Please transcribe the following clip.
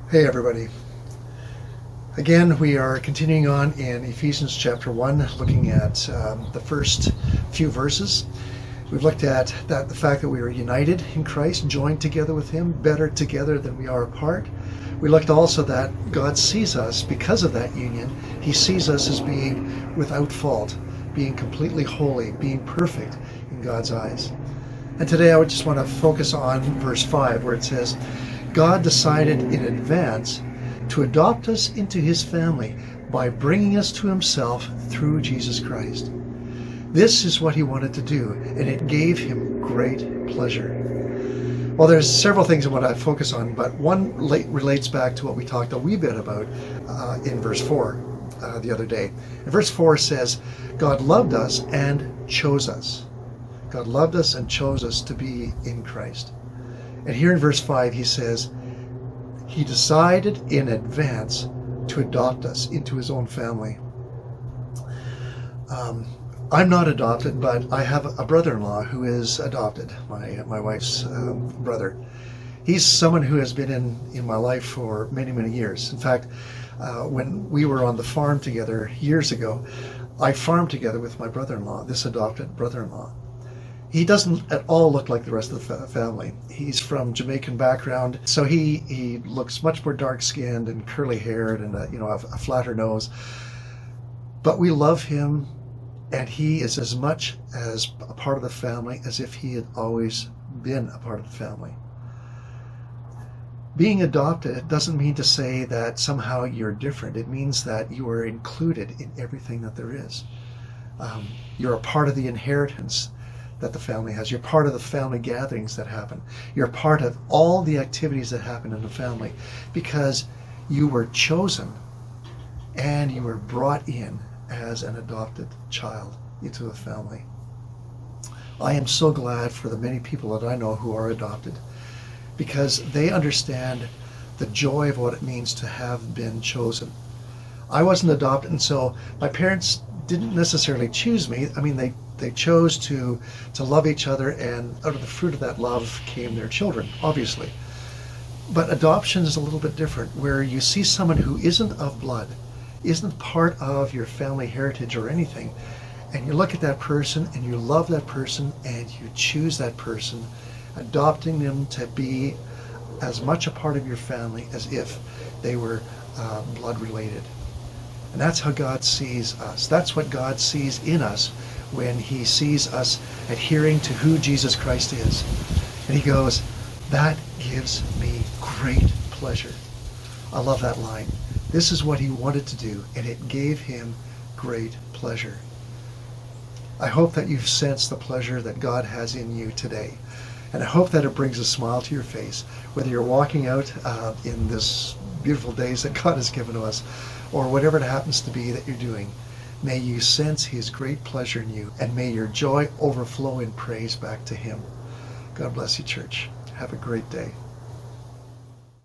Hey everybody. Again, we are continuing on in Ephesians chapter 1, looking at the first few verses. We've looked at the fact that we are united in Christ, joined together with Him, better together than we are apart. We looked also that God sees us because of that union. He sees us as being without fault, being completely holy, being perfect in God's eyes. And today I would just want to focus on verse 5, where it says, God decided in advance to adopt us into His family by bringing us to Himself through Jesus Christ. This is what He wanted to do, and it gave Him great pleasure. Well, there's several things I want to focus on, but one relates back to what we talked a wee bit about in verse 4 the other day. And verse 4 says, God loved us and chose us. God loved us and chose us to be in Christ. And here in verse 5 he says, He decided in advance to adopt us into His own family. I'm not adopted, but I have a brother-in-law who is adopted, my wife's brother. He's someone who has been in my life for many, many years. In fact, when we were on the farm together years ago, I farmed together with my brother-in-law, this adopted brother-in-law. He doesn't at all look like the rest of the family. He's from Jamaican background, so he looks much more dark-skinned and curly-haired and a flatter nose. But we love him, and he is as much as a part of the family as if he had always been a part of the family. Being adopted doesn't mean to say that somehow you're different. It means that you are included in everything that there is. You're a part of the inheritance that the family has. You're part of the family gatherings that happen. You're part of all the activities that happen in the family because you were chosen and you were brought in as an adopted child into the family. I am so glad for the many people that I know who are adopted because they understand the joy of what it means to have been chosen. I wasn't adopted, and so my parents didn't necessarily choose me. I mean, they chose to love each other, and out of the fruit of that love came their children, obviously. But adoption is a little bit different, where you see someone who isn't of blood, isn't part of your family heritage or anything, and you look at that person and you love that person and you choose that person, adopting them to be as much a part of your family as if they were blood related. And that's how God sees us. That's what God sees in us when He sees us adhering to who Jesus Christ is. And He goes, that gives me great pleasure. I love that line. This is what He wanted to do, and it gave Him great pleasure. I hope that you've sensed the pleasure that God has in you today. And I hope that it brings a smile to your face, whether you're walking out in this beautiful days that God has given to us, or whatever it happens to be that you're doing. May you sense His great pleasure in you, and may your joy overflow in praise back to Him. God bless you, church. Have a great day.